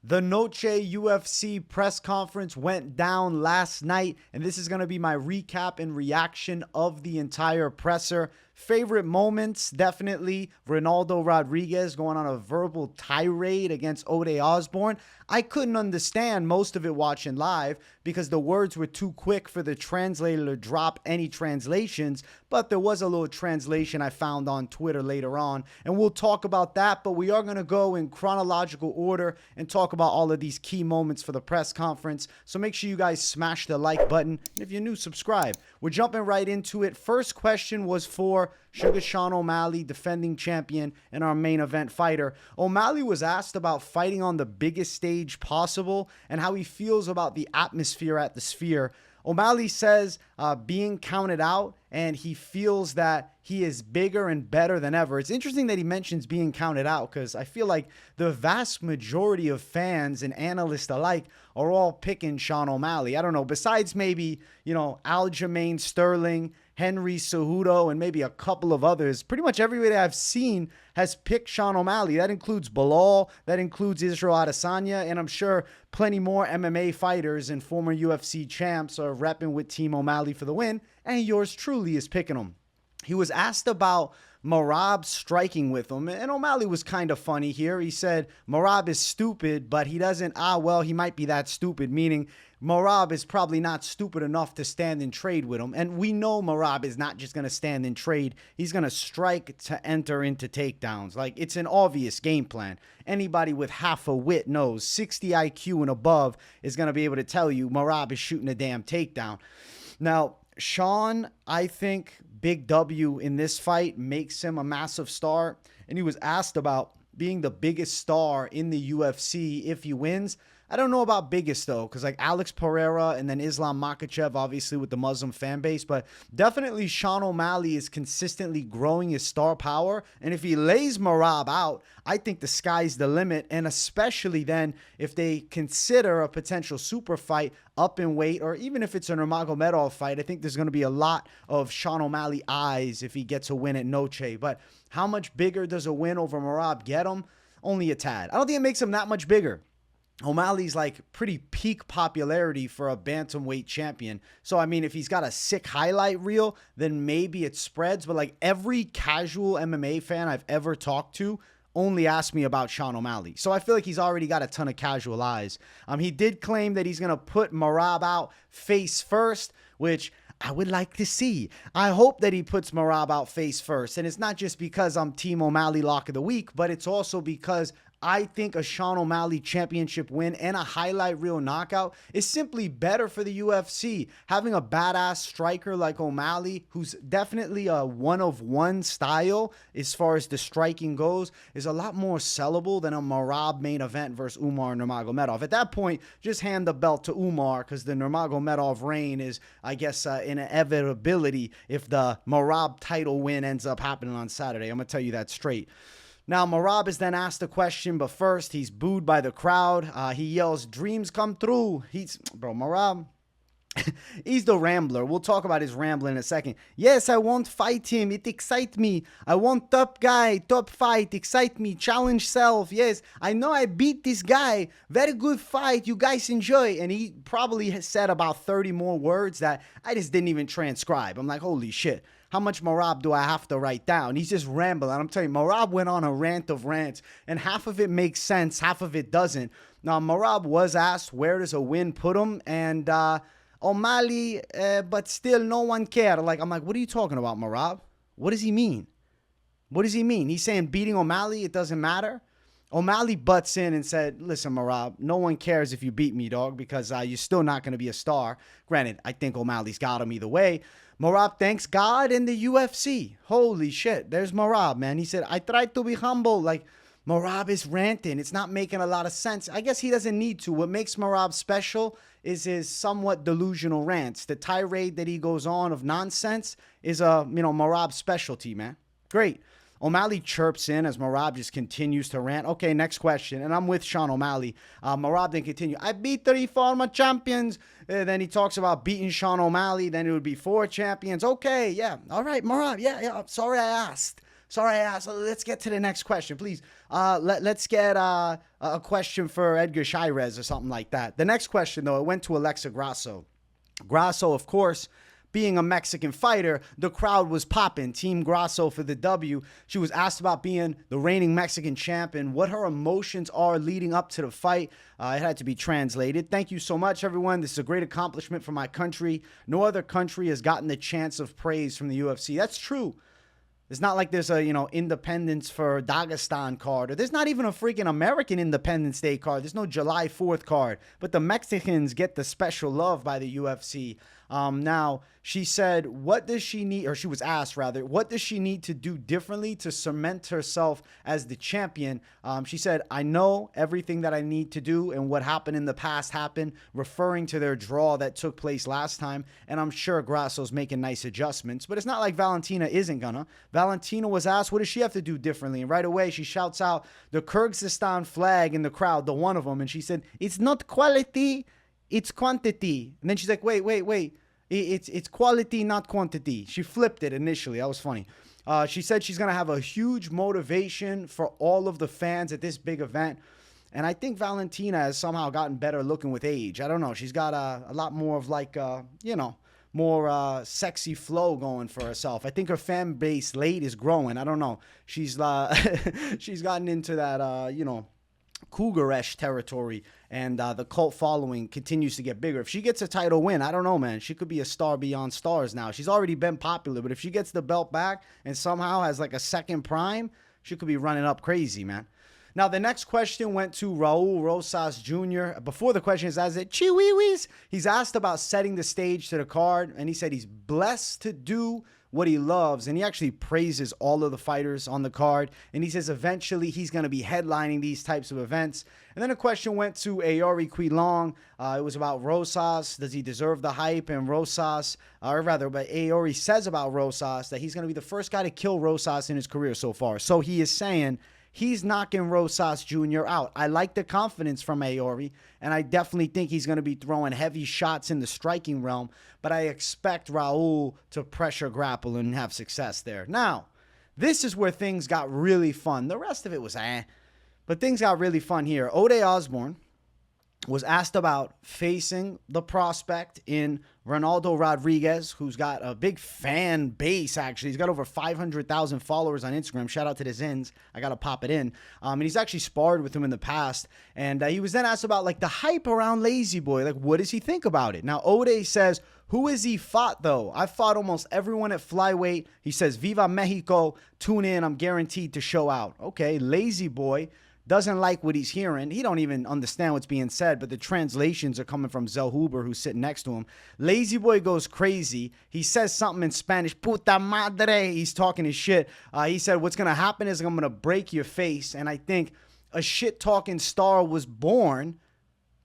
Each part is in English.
The Noche UFC press conference went down last night, and this is going to be my recap and reaction of the entire presser. Favorite moments, definitely Ronaldo Rodríguez going on a verbal tirade against Ode Osbourne. I couldn't understand most of it watching live because the words were too quick for the translator to drop any translations, but there was a little translation I found on Twitter later on, and we'll talk about that, but we are going to go in chronological order and talk about all of these key moments for the press conference. So make sure you guys smash the like button, and if you're new, subscribe. We're jumping right into it. First question was for Sugar Sean O'Malley, defending champion and our main event fighter. O'Malley was asked about fighting on the biggest stage possible and how he feels about the atmosphere at the Sphere. O'Malley says being counted out, and he feels that he is bigger and better than ever. It's interesting that he mentions being counted out because I feel like the vast majority of fans and analysts alike are all picking Sean O'Malley. I don't know, besides maybe, Aljamain Sterling, Henry Cejudo, and maybe a couple of others. Pretty much everybody I've seen has picked Sean O'Malley. That includes Bilal, that includes Israel Adesanya, and I'm sure plenty more MMA fighters and former UFC champs are repping with Team O'Malley for the win, and yours truly is picking him. He was asked about Merab striking with him, and O'Malley was kind of funny here. He said Merab is stupid, but he doesn't, he might be that stupid, meaning Merab is probably not stupid enough to stand and trade with him. And we know Merab is not just going to stand and trade. He's going to strike to enter into takedowns. Like, it's an obvious game plan. Anybody with half a wit knows 60 IQ and above is going to be able to tell you Merab is shooting a damn takedown. Now, Sean, I think big W in this fight makes him a massive star. And he was asked about being the biggest star in the UFC if he wins. I don't know about biggest, though, because like Alex Pereira and then Islam Makhachev, obviously with the Muslim fan base, but definitely Sean O'Malley is consistently growing his star power. And if he lays Merab out, I think the sky's the limit. And especially then if they consider a potential super fight up in weight, or even if it's a Nurmagomedov fight, I think there's going to be a lot of Sean O'Malley eyes if he gets a win at Noche. But how much bigger does a win over Merab get him? Only a tad. I don't think it makes him that much bigger. O'Malley's like pretty peak popularity for a bantamweight champion. So, I mean, if he's got a sick highlight reel, then maybe it spreads. But like every casual MMA fan I've ever talked to only asked me about Sean O'Malley. So I feel like he's already got a ton of casual eyes. He did claim that he's going to put Merab out face first, which I would like to see. I hope that he puts Merab out face first. And it's not just because I'm Team O'Malley lock of the week, but it's also because I think a Sean O'Malley championship win and a highlight reel knockout is simply better for the UFC. Having a badass striker like O'Malley, who's definitely a one-of-one style as far as the striking goes, is a lot more sellable than a Merab main event versus Umar Nurmagomedov. At that point, just hand the belt to Umar because the Nurmagomedov reign is, I guess, an inevitability if the Merab title win ends up happening on Saturday. I'm going to tell you that straight. Now, Merab is then asked a question, but first, he's booed by the crowd. He yells, "Dreams come true." Merab, he's the rambler. We'll talk about his rambling in a second. "Yes, I won't fight him. It excites me. I want top guy, top fight, excite me, challenge self. Yes, I know I beat this guy. Very good fight. You guys enjoy." And he probably has said about 30 more words that I just didn't even transcribe. I'm like, holy shit. How much Merab do I have to write down? He's just rambling. I'm telling you, Merab went on a rant of rants, and half of it makes sense, half of it doesn't. Now, Merab was asked, where does a win put him? And O'Malley, but still no one cared. I'm like, what are you talking about, Merab? What does he mean? What does he mean? He's saying beating O'Malley, it doesn't matter? O'Malley butts in and said, listen, Merab, no one cares if you beat me, dog, because you're still not going to be a star. Granted, I think O'Malley's got him either way. Merab thanks God and the UFC. Holy shit. There's Merab, man. He said, I tried to be humble. Like, Merab is ranting. It's not making a lot of sense. I guess he doesn't need to. What makes Merab special is his somewhat delusional rants. The tirade that he goes on of nonsense is Merab's specialty, man. Great. O'Malley chirps in as Merab just continues to rant. Okay, next question. And I'm with Sean O'Malley. Merab then continue. I beat 3 former champions. Then he talks about beating Sean O'Malley. Then it would be 4 champions. Okay, yeah. All right, Merab. Yeah. Sorry I asked. Sorry, let's get to the next question, please. Let's get a question for Edgar Cháirez or something like that. The next question, though, it went to Alexa Grasso. Grasso, of course, being a Mexican fighter, the crowd was popping. Team Grasso for the W. She was asked about being the reigning Mexican champion, what her emotions are leading up to the fight. It had to be translated. Thank you so much, everyone. This is a great accomplishment for my country. No other country has gotten the chance of praise from the UFC. That's true. It's not like there's a, Independence for Dagestan card, or there's not even a freaking American Independence Day card. There's no July 4th card, but the Mexicans get the special love by the UFC. Now, she said, what does she need, or she was asked rather, what does she need to do differently to cement herself as the champion? She said, I know everything that I need to do, and what happened in the past happened, referring to their draw that took place last time, and I'm sure Grasso's making nice adjustments, but it's not like Valentina isn't gonna. Valentina was asked, what does she have to do differently? And right away, she shouts out the Kyrgyzstan flag in the crowd, the one of them, and she said, it's not quality, it's quantity. And then she's like, wait. It's quality, not quantity. She flipped it initially. That was funny. She said she's going to have a huge motivation for all of the fans at this big event. And I think Valentina has somehow gotten better looking with age. I don't know. She's got a lot more of like, more sexy flow going for herself. I think her fan base late is growing. I don't know. She's she's gotten into that, cougar-esh territory, and the cult following continues to get bigger. If she gets a title win, I don't know, man. She could be a star beyond stars now. She's already been popular, but if she gets the belt back and somehow has like a second prime, she could be running up crazy, man. Now, the next question went to Raul Rosas Jr. Before the question is asked, Chihuihuis, he's asked about setting the stage to the card, and he said he's blessed to do what he loves, and he actually praises all of the fighters on the card, and he says eventually he's going to be headlining these types of events. And then a question went to Aoriqileng. It was about Rosas. Does he deserve the hype? And Rosas, but Aori says about Rosas that he's going to be the first guy to kill Rosas in his career so far. So he is saying he's knocking Rosas Jr. out. I like the confidence from Aori, and I definitely think he's going to be throwing heavy shots in the striking realm, but I expect Raul to pressure grapple and have success there. Now, this is where things got really fun. The rest of it was but things got really fun here. Ode Osbourne was asked about facing the prospect in Ronaldo Rodríguez, who's got a big fan base, actually. He's got over 500,000 followers on Instagram. Shout out to the Zins. I got to pop it in. And he's actually sparred with him in the past. And he was then asked about, like, the hype around Lazy Boy. Like, what does he think about it? Now, Ode says, who has he fought, though? I've fought almost everyone at flyweight. He says, Viva Mexico. Tune in. I'm guaranteed to show out. Okay, Lazy Boy doesn't like what he's hearing. He don't even understand what's being said, but the translations are coming from Zellhuber, who's sitting next to him. Lazy Boy goes crazy. He says something in Spanish, puta madre. He's talking his shit. He said, what's going to happen is I'm going to break your face. And I think a shit-talking star was born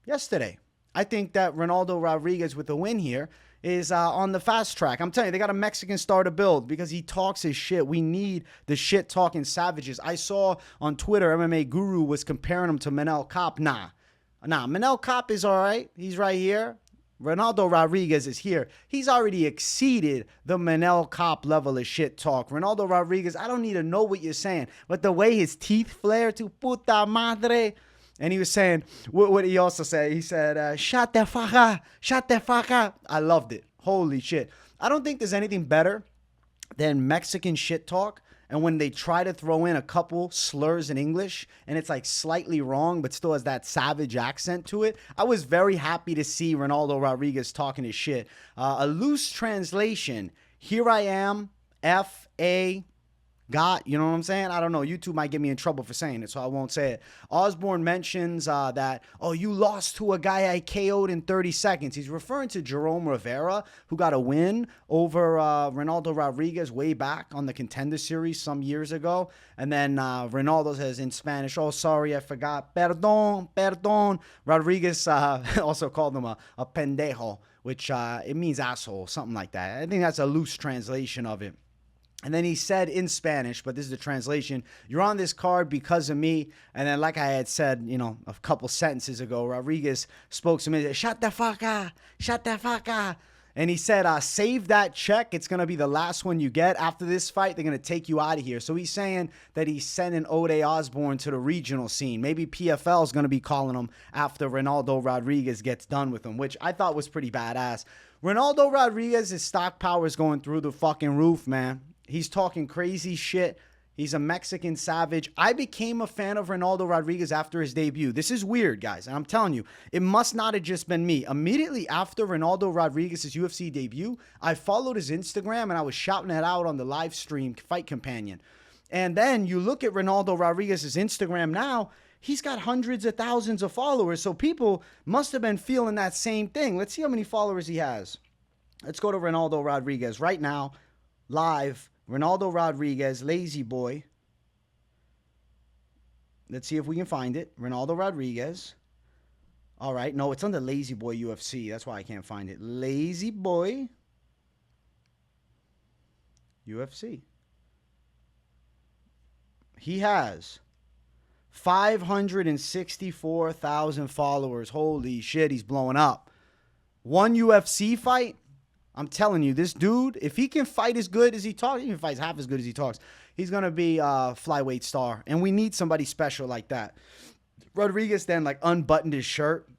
yesterday. I think that Ronaldo Rodríguez with a win here is on the fast track. I'm telling you, they got a Mexican star to build because he talks his shit. We need the shit-talking savages. I saw on Twitter, MMA Guru was comparing him to Manuel Cop. Nah, Manuel Cop is all right. He's right here. Ronaldo Rodríguez is here. He's already exceeded the Manuel Cop level of shit talk. Ronaldo Rodríguez, I don't need to know what you're saying, but the way his teeth flare to puta madre. And he was saying, what he also said, he said, shut the fuck up. I loved it. Holy shit. I don't think there's anything better than Mexican shit talk. And when they try to throw in a couple slurs in English and it's like slightly wrong, but still has that savage accent to it. I was very happy to see Ronaldo Rodríguez talking his shit. A loose translation. Here I am, F.A. got, you know what I'm saying? I don't know. YouTube might get me in trouble for saying it, so I won't say it. Osborne mentions that, you lost to a guy I KO'd in 30 seconds. He's referring to Jerome Rivera, who got a win over Ronaldo Rodríguez way back on the Contender Series some years ago. And then Ronaldo says in Spanish, oh, sorry, I forgot. Perdón. Rodríguez also called him a pendejo, which it means asshole, something like that. I think that's a loose translation of it. And then he said in Spanish, but this is the translation, you're on this card because of me. And then like I had said, a couple sentences ago, Rodríguez spoke to me and said, shut the fuck up. And he said, save that check. It's going to be the last one you get. After this fight, they're going to take you out of here. So he's saying that he's sending Ode Osbourne to the regional scene. Maybe PFL is going to be calling him after Ronaldo Rodríguez gets done with him, which I thought was pretty badass. Ronaldo Rodríguez's stock power is going through the fucking roof, man. He's talking crazy shit. He's a Mexican savage. I became a fan of Ronaldo Rodríguez after his debut. This is weird, guys. And I'm telling you, it must not have just been me. Immediately after Ronaldo Rodríguez's UFC debut, I followed his Instagram and I was shouting it out on the live stream Fight Companion. And then you look at Ronaldo Rodríguez's Instagram now, he's got hundreds of thousands of followers. So people must have been feeling that same thing. Let's see how many followers he has. Let's go to Ronaldo Rodríguez right now, live. Ronaldo Rodríguez, lazy boy. Let's see if we can find it. Ronaldo Rodríguez. All right. No, it's under Lazy Boy UFC. That's why I can't find it. Lazy Boy UFC. He has 564,000 followers. Holy shit, he's blowing up. One UFC fight? I'm telling you, this dude, if he can fight as good as he talks, even if he fights half as good as he talks, he's going to be a flyweight star. And we need somebody special like that. Rodríguez then like unbuttoned his shirt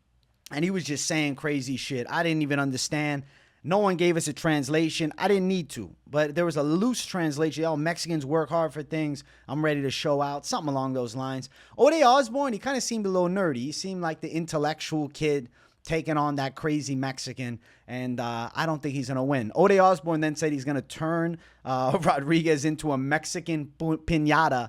and he was just saying crazy shit. I didn't even understand. No one gave us a translation. I didn't need to, but there was a loose translation. Oh, Mexicans work hard for things. I'm ready to show out. Something along those lines. Ode Osbourne, he kind of seemed a little nerdy. He seemed like the intellectual kid taking on that crazy Mexican, and I don't think he's going to win. Ode Osbourne then said he's going to turn Rodríguez into a Mexican piñata.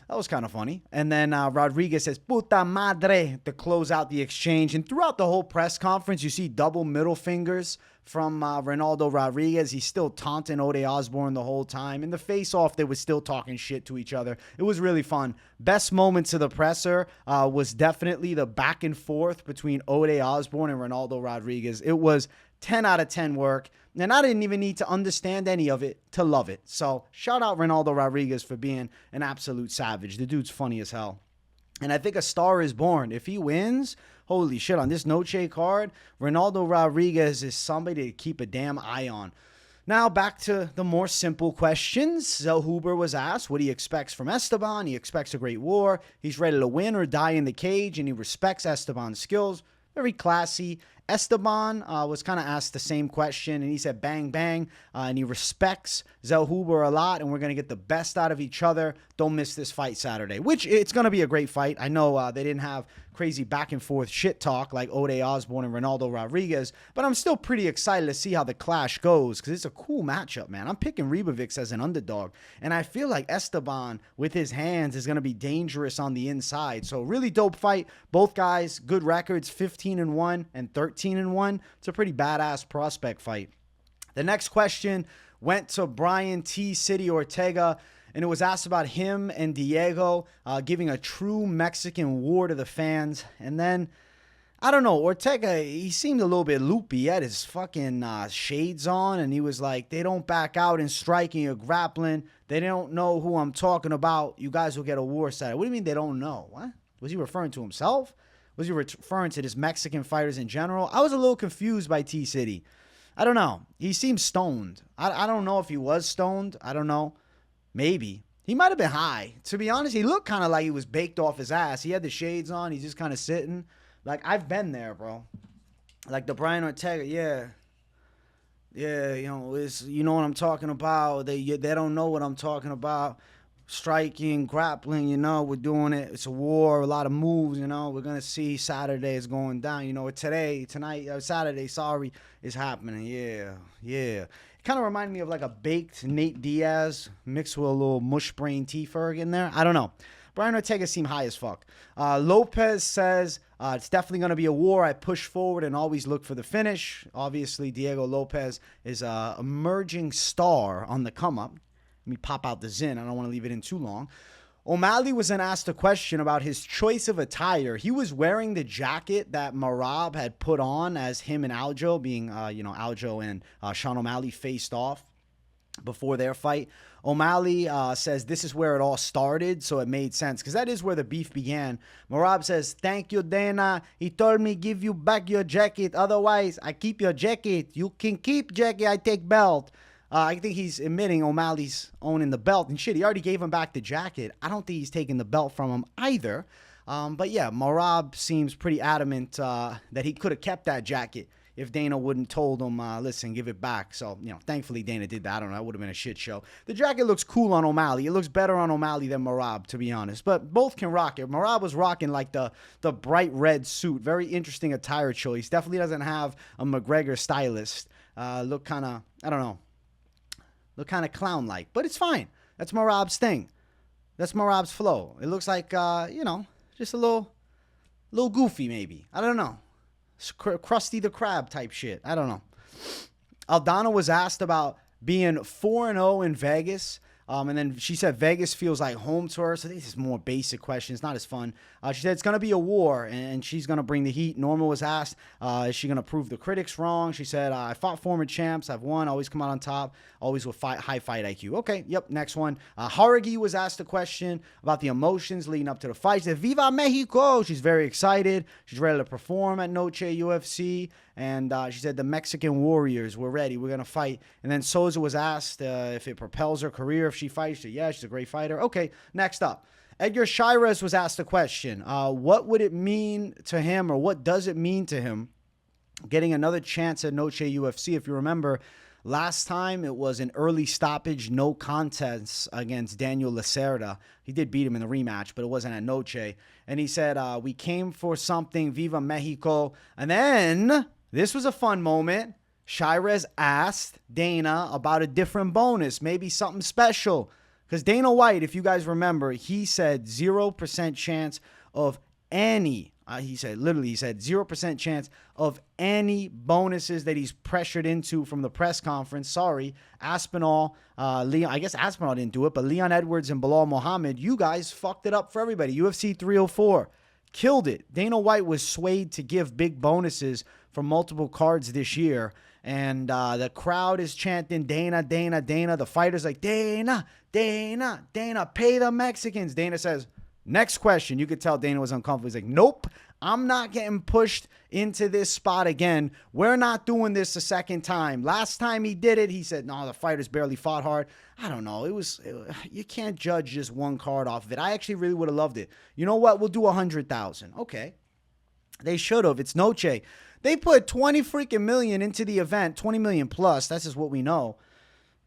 That was kind of funny. And then Rodríguez says, puta madre, to close out the exchange. And throughout the whole press conference, you see double middle fingers from Ronaldo Rodríguez. He's still taunting Ode Osbourne the whole time. In the face-off, they were still talking shit to each other. It was really fun. Best moments of the presser was definitely the back and forth between Ode Osbourne and Ronaldo Rodríguez. It was 10 out of 10 work. And I didn't even need to understand any of it to love it. So shout out Ronaldo Rodríguez for being an absolute savage. The dude's funny as hell. And I think a star is born. If he wins, holy shit, on this Noche card, Ronaldo Rodríguez is somebody to keep a damn eye on. Now back to the more simple questions. Zellhuber was asked what he expects from Esteban. He expects a great war. He's ready to win or die in the cage, and he respects Esteban's skills. Very classy. Esteban was kind of asked the same question, and he said bang, bang, and he respects Zellhuber a lot, and we're going to get the best out of each other. Don't miss this fight Saturday, which it's going to be a great fight. I know they didn't have crazy back-and-forth shit talk like Ode Osbourne and Ronaldo Rodríguez, but I'm still pretty excited to see how the clash goes because it's a cool matchup, man. I'm picking Ribovics as an underdog, and I feel like Esteban, with his hands, is going to be dangerous on the inside. So really dope fight. Both guys, good records, 15-1 and 13-1. It's a pretty badass prospect fight. The next question went to Brian T. City Ortega, and it was asked about him and Diego giving a true Mexican war to the fans. And then, I don't know, Ortega, he seemed a little bit loopy. He had his fucking shades on, and he was like, they don't back out in striking or grappling. They don't know who I'm talking about. You guys will get a war Saturday. What do you mean they don't know? What? Was he referring to himself? Was he referring to just Mexican fighters in general? I was a little confused by T-City. I don't know. He seemed stoned. I don't know if he was stoned. I don't know. Maybe. He might have been high. To be honest, he looked kind of like he was baked off his ass. He had the shades on. He's just kind of sitting. Like, I've been there, bro. Like the Brian Ortega, yeah. Yeah, you know what I'm talking about. They don't know what I'm talking about. Striking, grappling, we're doing it. It's a war, a lot of moves, we're going to see Saturday is going down. Saturday, is happening. Yeah. It kind of reminded me of like a baked Nate Diaz mixed with a little mush brain T-Ferg in there. I don't know. Brian Ortega seemed high as fuck. Lopes says, it's definitely going to be a war. I push forward and always look for the finish. Obviously, Diego Lopes is an emerging star on the come-up. Let me pop out the Zin. I don't want to leave it in too long. O'Malley was then asked a question about his choice of attire. He was wearing the jacket that Merab had put on as him and Aljo, being, Aljo and Sean O'Malley faced off before their fight. O'Malley says this is where it all started, so it made sense because that is where the beef began. Merab says, thank you, Dana. He told me give you back your jacket. Otherwise, I keep your jacket. You can keep jacket. I take belt. I think he's admitting O'Malley's owning the belt. And shit, he already gave him back the jacket. I don't think he's taking the belt from him either. But yeah, Merab seems pretty adamant that he could have kept that jacket if Dana wouldn't told him, listen, give it back. So, thankfully Dana did that. I don't know. That would have been a shit show. The jacket looks cool on O'Malley. It looks better on O'Malley than Merab, to be honest. But both can rock it. Merab was rocking like the bright red suit. Very interesting attire choice. Definitely doesn't have a McGregor stylist. Look kind of, I don't know. Look kind of clown-like. But it's fine. That's Merab's thing. That's Merab's flow. It looks like, just a little goofy maybe. I don't know. Krusty the Krab type shit. I don't know. Aldana was asked about being 4-0 in Vegas. And then she said Vegas feels like home to her. So this is more basic questions, not as fun. She said it's going to be a war, and she's going to bring the heat. Norma was asked, is she going to prove the critics wrong? She said, I fought former champs. I've won, always come out on top, always with high fight IQ. Okay, yep, next one. Jauregui was asked a question about the emotions leading up to the fight. She said, Viva Mexico! She's very excited. She's ready to perform at Noche UFC. And she said the Mexican Warriors, we're ready. We're going to fight. And then Souza was asked if it propels her career if she fights. She said, yeah, she's a great fighter. Okay, next up. Edgar Cháirez was asked a question. What would it mean to him, or what does it mean to him getting another chance at Noche UFC? If you remember, last time it was an early stoppage, no contest against Daniel Lacerda. He did beat him in the rematch, but it wasn't at Noche. And he said, we came for something, Viva Mexico. And then, this was a fun moment. Cháirez asked Dana about a different bonus, maybe something special. Because Dana White, if you guys remember, he said 0% chance of any, he said 0% chance of any bonuses that he's pressured into from the press conference. Sorry, Aspinall, Leon, I guess Aspinall didn't do it, but Leon Edwards and Bilal Muhammad, you guys fucked it up for everybody. UFC 304, killed it. Dana White was swayed to give big bonuses for multiple cards this year. And the crowd is chanting, Dana, Dana, Dana. The fighter's like, Dana, Dana, Dana, pay the Mexicans. Dana says, next question. You could tell Dana was uncomfortable. He's like, nope, I'm not getting pushed into this spot again. We're not doing this a second time. Last time he did it, he said, no, the fighters barely fought hard. I don't know. You can't judge just one card off of it. I actually really would have loved it. You know what? We'll do 100,000. Okay. They should have. It's Noche. They put 20 freaking million into the event, 20 million plus. That's just what we know.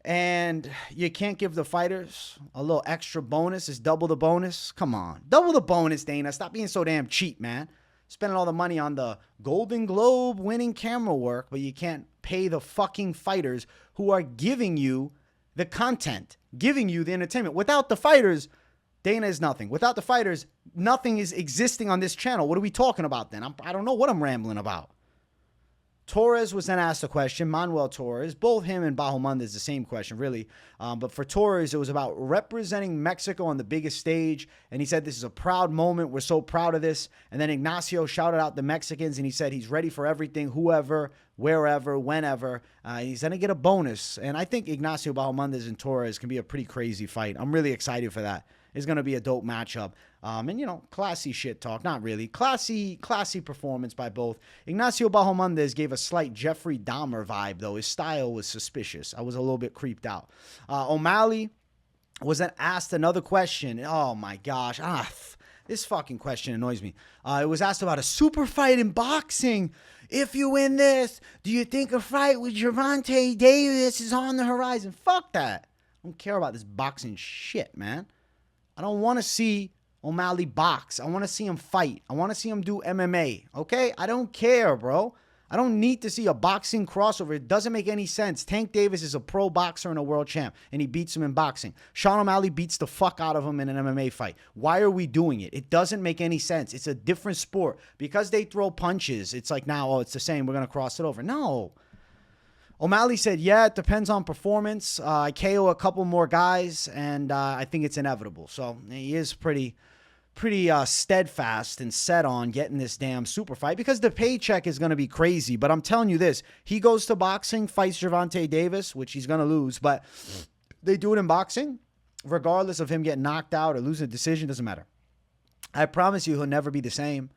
And you can't give the fighters a little extra bonus. It's double the bonus. Come on. Double the bonus, Dana. Stop being so damn cheap, man. Spending all the money on the Golden Globe winning camera work, but you can't pay the fucking fighters who are giving you the content, giving you the entertainment. Without the fighters, Dana is nothing. Without the fighters, nothing is existing on this channel. What are we talking about then? I don't know what I'm rambling about. Torres was then asked a question, Manuel Torres, both him and Bahamondes, the same question, really. But for Torres, it was about representing Mexico on the biggest stage. And he said, this is a proud moment. We're so proud of this. And then Ignacio shouted out the Mexicans, and he said he's ready for everything, whoever, wherever, whenever. He's going to get a bonus. And I think Ignacio, Bahamondes, and Torres can be a pretty crazy fight. I'm really excited for that. It's going to be a dope matchup. And, classy shit talk. Not really. Classy performance by both. Ignacio Bahamondes gave a slight Jeffrey Dahmer vibe, though. His style was suspicious. I was a little bit creeped out. O'Malley was then asked another question. Oh, my gosh. This fucking question annoys me. It was asked about a super fight in boxing. If you win this, do you think a fight with Gervonta Davis is on the horizon? Fuck that. I don't care about this boxing shit, man. I don't want to see O'Malley box. I want to see him fight. I want to see him do MMA. Okay? I don't care, bro. I don't need to see a boxing crossover. It doesn't make any sense. Tank Davis is a pro boxer and a world champ, and he beats him in boxing. Sean O'Malley beats the fuck out of him in an MMA fight. Why are we doing it? It doesn't make any sense. It's a different sport. Because they throw punches, it's like now, it's the same. We're going to cross it over. No. O'Malley said, yeah, it depends on performance. I KO a couple more guys, and I think it's inevitable. So he is pretty steadfast and set on getting this damn super fight because the paycheck is going to be crazy. But I'm telling you this, he goes to boxing, fights Gervonta Davis, which he's going to lose, but They do it in boxing, regardless of him getting knocked out or losing a decision, doesn't matter. I promise you he'll never be the same.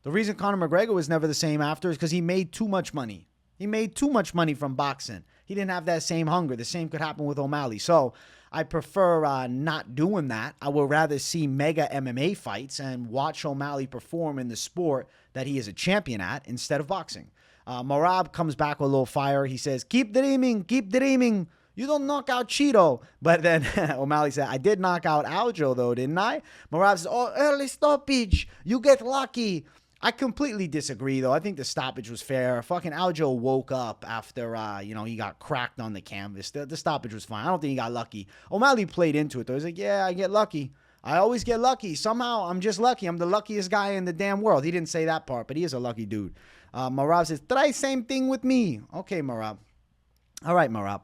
The reason Conor McGregor was never the same after is because he made too much money. He made too much money from boxing. He didn't have that same hunger. The same could happen with O'Malley. So I prefer not doing that. I would rather see mega MMA fights and watch O'Malley perform in the sport that he is a champion at instead of boxing. Merab comes back with a little fire. He says, keep dreaming, keep dreaming. You don't knock out Cheeto. But then O'Malley said, I did knock out Aljo though, didn't I? Merab says, oh, early stoppage. You get lucky. I completely disagree, though. I think the stoppage was fair. Fucking Aljo woke up after, he got cracked on the canvas. The stoppage was fine. I don't think he got lucky. O'Malley played into it, though. He's like, yeah, I get lucky. I always get lucky. Somehow, I'm just lucky. I'm the luckiest guy in the damn world. He didn't say that part, but he is a lucky dude. Merab says, try same thing with me. Okay, Merab. All right, Merab.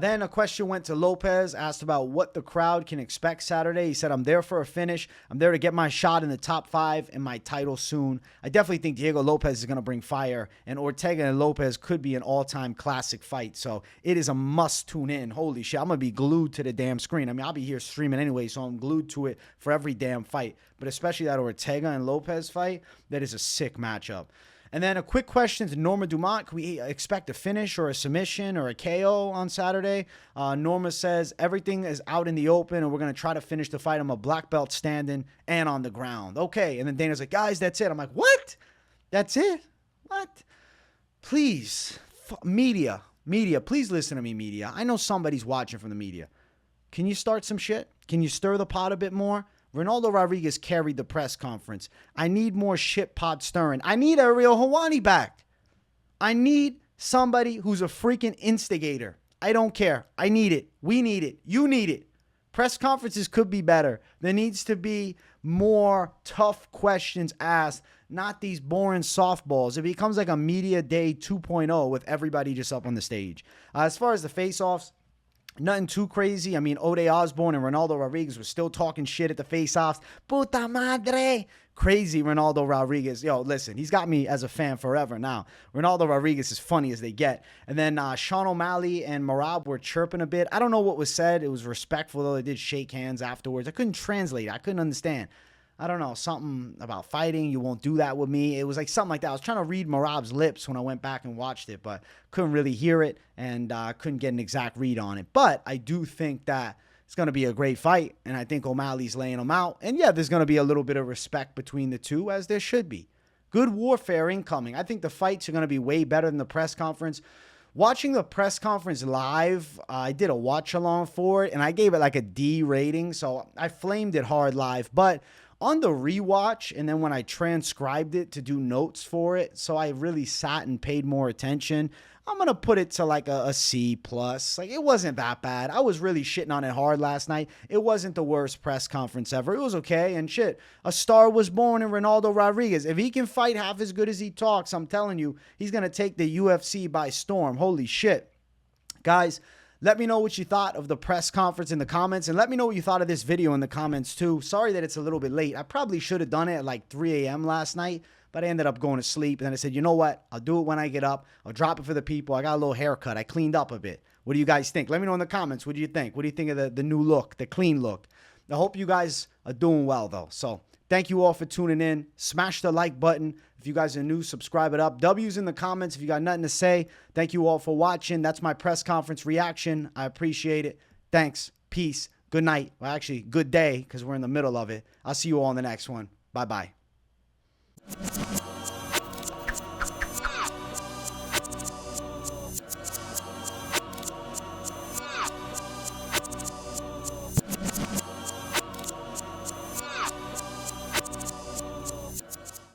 Then a question went to Lopez, asked about what the crowd can expect Saturday. He said, I'm there for a finish. I'm there to get my shot in the top 5 and my title soon. I definitely think Diego Lopez is going to bring fire, and Ortega and Lopez could be an all-time classic fight. So it is a must tune in. Holy shit, I'm going to be glued to the damn screen. I mean, I'll be here streaming anyway, so I'm glued to it for every damn fight. But especially that Ortega and Lopez fight, that is a sick matchup. And then a quick question to Norma Dumont. Can we expect a finish or a submission or a KO on Saturday? Norma says everything is out in the open and we're going to try to finish the fight. I'm a black belt standing and on the ground. Okay. And then Dana's like, guys, that's it. I'm like, what? That's it? What? Please, media, please listen to me, media. I know somebody's watching from the media. Can you start some shit? Can you stir the pot a bit more? Ronaldo Rodríguez carried the press conference. I need more shit pot stirring. I need Ariel Helwani back. I need somebody who's a freaking instigator. I don't care. I need it. We need it. You need it. Press conferences could be better. There needs to be more tough questions asked, not these boring softballs. It becomes like a media day 2.0 with everybody just up on the stage. As far as the face-offs, nothing too crazy. I mean, Ode Osbourne and Ronaldo Rodríguez were still talking shit at the face-offs. Puta madre. Crazy Ronaldo Rodríguez. Yo, listen, he's got me as a fan forever now. Ronaldo Rodríguez is funny as they get. And then Sean O'Malley and Merab were chirping a bit. I don't know what was said. It was respectful, though. They did shake hands afterwards. I couldn't translate it. I couldn't understand. I don't know, something about fighting. You won't do that with me. It was like something like that. I was trying to read Merab's lips when I went back and watched it, but couldn't really hear it and couldn't get an exact read on it. But I do think that it's going to be a great fight, and I think O'Malley's laying him out. And yeah, there's going to be a little bit of respect between the two, as there should be. Good warfare incoming. I think the fights are going to be way better than the press conference. Watching the press conference live, I did a watch-along for it, and I gave it like a D rating, so I flamed it hard live. But on the rewatch, and then when I transcribed it to do notes for it, so I really sat and paid more attention, I'm going to put it to like a C+. Like, it wasn't that bad. I was really shitting on it hard last night. It wasn't the worst press conference ever. It was okay, and shit, a star was born in Ronaldo Rodríguez. If he can fight half as good as he talks, I'm telling you, he's going to take the UFC by storm. Holy shit. Guys, let me know what you thought of the press conference in the comments, and let me know what you thought of this video in the comments too. Sorry that it's a little bit late. I probably should have done it at like 3 a.m. last night, but I ended up going to sleep. And then I said, you know what? I'll do it when I get up. I'll drop it for the people. I got a little haircut. I cleaned up a bit. What do you guys think? Let me know in the comments. What do you think? What do you think of the new look, the clean look? I hope you guys are doing well, though. So thank you all for tuning in. Smash the like button. If you guys are new, subscribe it up. W's in the comments if you got nothing to say. Thank you all for watching. That's my press conference reaction. I appreciate it. Thanks. Peace. Good night. Well, actually, good day because we're in the middle of it. I'll see you all in the next one. Bye-bye.